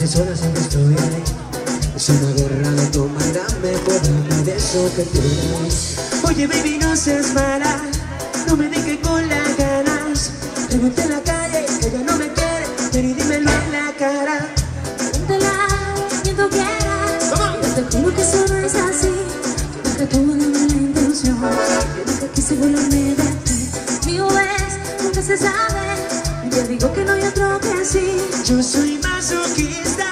estés sola siempre estoy ahí. Es una guerra, no tomarme por darme de eso que tienes. Oye baby, no seas mala, no me dejes con las ganas. Pregunté en la calle que ella no me quiere, pero y dímelo en la cara. Pregúntala quien tú quieras. Yo te juro que eso no es así. Yo nunca tuve una mala intención. Yo nunca quise burlarme de ti. Mío es, nunca se sabe. Y te digo que no hay otro que sí. Yo soy masoquista,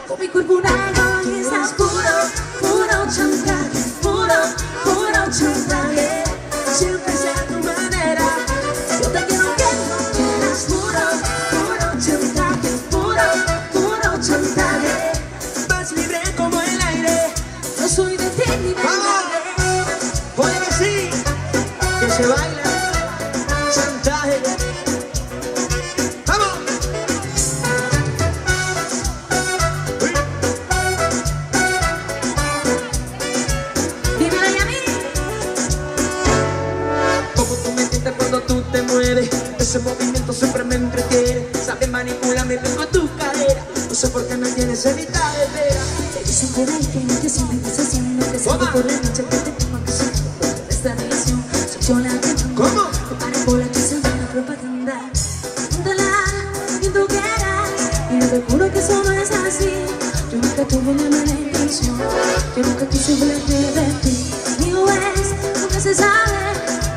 Con mi cuerpo una egoísta. Puro chantaje. Puro chantaje. siempre sea a tu manera. Yo te quiero que no quieras. Puro chantaje. Puro chantaje. Vas libre como el aire. No soy de ti ni de nadie. Ponle que sí, que se baila chantaje. ¡Vamos! Uy. Dímelo y a mí. Como tú me sientes cuando tú te mueves, ese movimiento siempre me entretiene. Sabes manipularme con tu cadera. No sé por qué me tienes en mitad de espera. Te dicen por ahí que no te sientes deshaciendo. Te siento por la noche que te tengo que ser. Porque esta relación soy yo la que manda. ¿Cómo? Que paren por la que se ve la propaganda. Pregúntala quien tú quieras. Y yo te juro que eso no es así. Yo nunca tuve una mala intención. Yo nunca quise burlarme de ti. Mío es, nunca se sabe.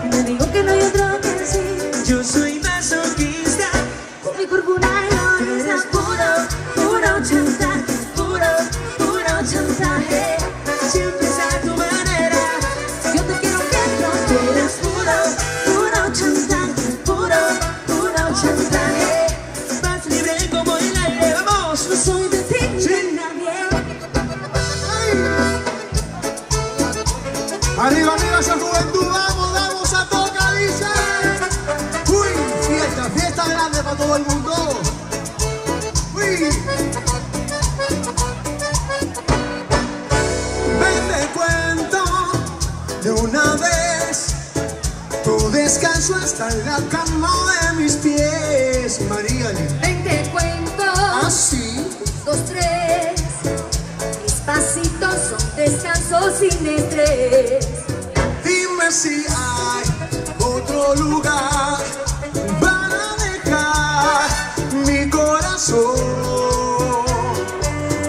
Y te digo que no hay otro que sí. Yo soy masoquista. Con mi cuerpo una egoísta. Puro chantaje. Puro chantaje. Siempre sea a tu manera. Yo te quiero que no quieras. Puro chantaje. Puro chantaje. Vas libre como el aire. ¡Vamos! No soy de ti ni Sí. de nadie. Arriba, arriba esa juventud, vamos a tocar, dice. Uy, fiesta grande para todo el mundo. Uy. Ven, te cuento de una vez. Tu descanso está en la cama de mis pies, María. Ven, te cuento. Así. 2, 3. Mis pasitos son descansos sin estrés. Dime si hay otro lugar para dejar mi corazón.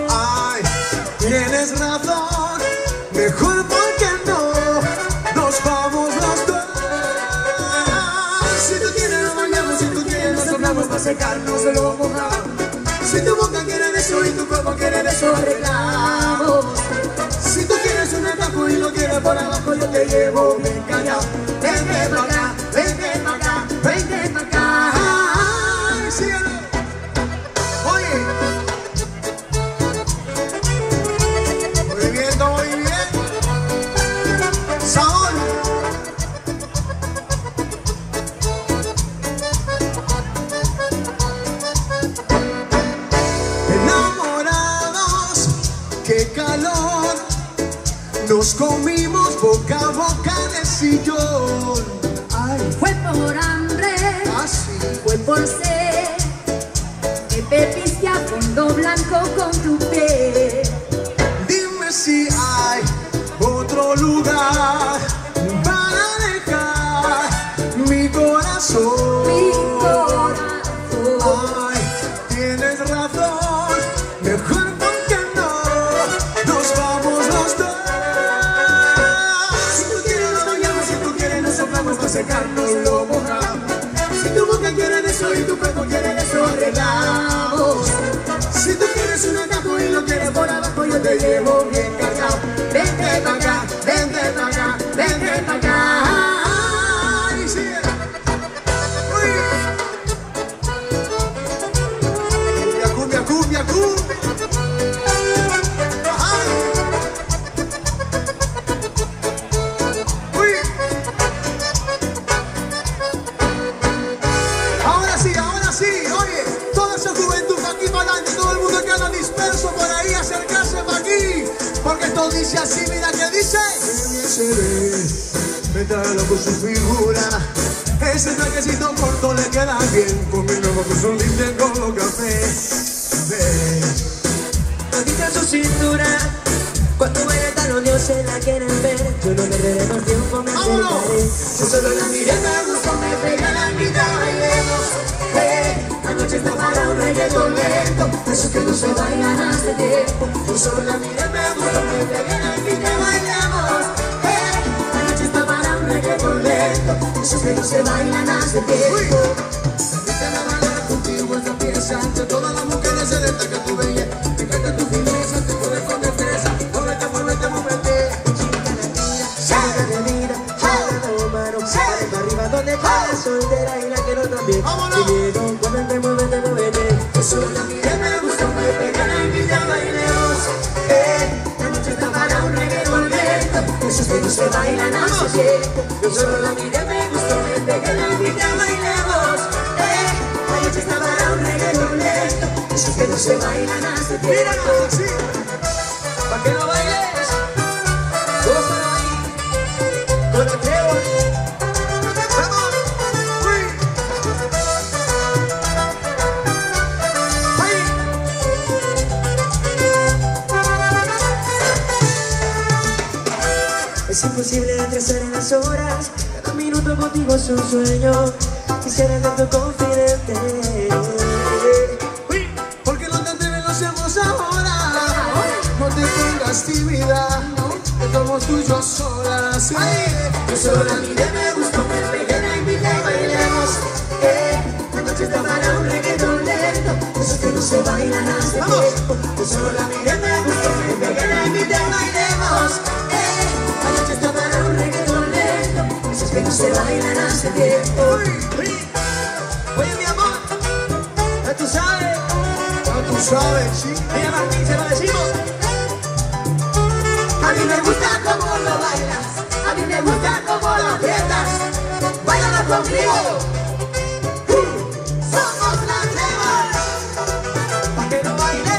Ay, tienes razón, mejor porque no nos vamos los dos. Si tú quieres nos bañamos, si tú quieres nos soplamos para secarnos lo mojamos. Si tu boca quiere de eso y tu cuerpo quiere de eso, arreglamos. Si tú quieres un atajo y lo quieres por abajo, yo te llevo bien callado. Vente pa' acá, vente pa' acá, vente pa' acá. Ay, síguelo. Oye. Muy bien. Saúl. Enamorados, qué calor. Nos comimos boca a boca en el sillón. Ay, Fue por hambre, así. fue por sed. Me bebiste a fondo blanco con tu piel. Dime si hay otro lugar para dejar mi corazón. Mi corazón. Ay, tienes razón, mejor porque no nos vamos los dos. Si tú quieres nos bañamos, si tú quieres nos soplamos para secarnos lo mojamos. Si tu boca quiere de eso y tu cuerpo quiere de eso, arreglamos. Si tú quieres un atajo y lo quieres por abajo, yo te llevo bien cargado. Vente pa' acá, vente pa' acá, vente pa' acá. Ay, sigue. Uy. Cumbia. Ajá. Uy. Ahora sí, oye, toda esa juventud pa' aquí para adelante, todo el mundo que anda disperso por ahí, acercarse pa' aquí, porque esto dice así, mira que dice. Se ve, me trae loco su figura, ese trajecito corto le queda bien, con mi nuevo calzón limpio con café. Ve, cintura. Cuando baila el talón, Dios se la quieren ver. Yo no perderé más tiempo, me acercaré. Yo solo la miré, me gustó, me pegué la mitad, bailemos. La noche está para un reggaetón lento, esos que no se bailan hace tiempo. Yo solo la miré, me gustó, me pegué la mitad, bailemos. La noche está para un reggaetón lento, esos que no se bailan hace tiempo. Invítame a bailar contigo esta pieza, entre todas las mujeres se destaca tu belleza. Me encanta tu fineza, te pones con destreza. Muévete, muévete, muévete. Chica de vida, chica de mano. Dale para arriba donde está la soltera y la quiero también. Sin miedo, muévete, muévete, muévete. Yo solo la miré, me gustó, me pegué la mitad, bailemos. La noche está para un reggaetón lento, esos que no se bailan hace tiempo. Yo solo la miré, me gustó, me pegué la mitad, bailemos. La noche está para un reggaetón lento, esos que no se bailan hace tiempo. Míralo, sí. Pa' que no bailes, gózalo ahí, con el trébol. ¡Vamos! ¡Uy! ¡Ahí! Es imposible trazar en las horas, cada minuto contigo es un sueño. Quisiera ser tu confidente. Porque no te atreves, lo hacemos ahora. No te pongas tímida, que somos tú y yo solas. Yo solo la miré, me gustó, me pegué la invité, bailemos. La noche está para un reggaetón lento, esos que no se bailan hace tiempo. Yo solo la miré, me gustó, me pegué la invité, bailemos. La noche está para un reggaetón lento, esos que no se bailan hace tiempo. Oye, mi amor, ya tú sabes. Tú sabes, sí. Mira, Martín, se lo decimos. A mí me gusta cómo lo bailas, a mí me gusta cómo lo aprietas. Báilalo conmigo. Somos la Trébol. Pa' que no baile.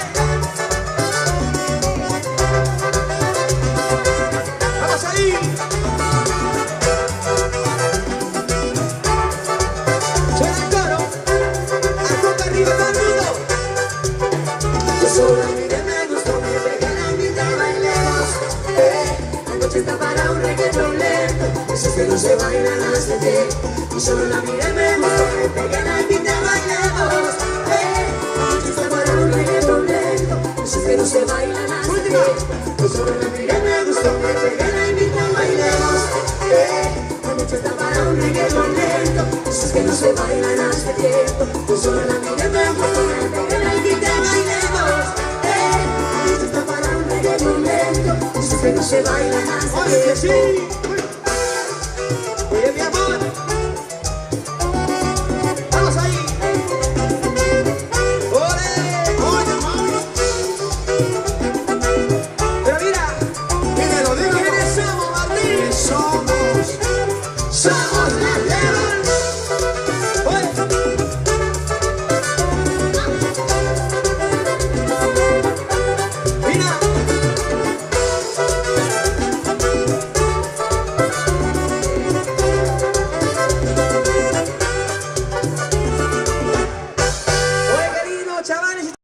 Vamos ahí. Suena el coro. Azúcar arriba todo el mundo. Yo solo la miré, me gustó, me pegué la mitad, bailemos. La noche está para un reggaetón lento, esos que no se bailan hace tiempo. Yo solo la miré, me gustó, me pegué la mitad, bailemos. La noche está para un reggaetón lento, esos que no se bailan hace tiempo. Yo solo la miré, me gustó, me pegué la mitad, bailemos. La noche está para un reggaetón lento, esos que no se bailan hace tiempo. Yo solo la miré, me gustó, me pegué la mitad, bailemos. La noche está para un reggaetón lento, esos que no se bailan hace Oye, que tiempo. sí.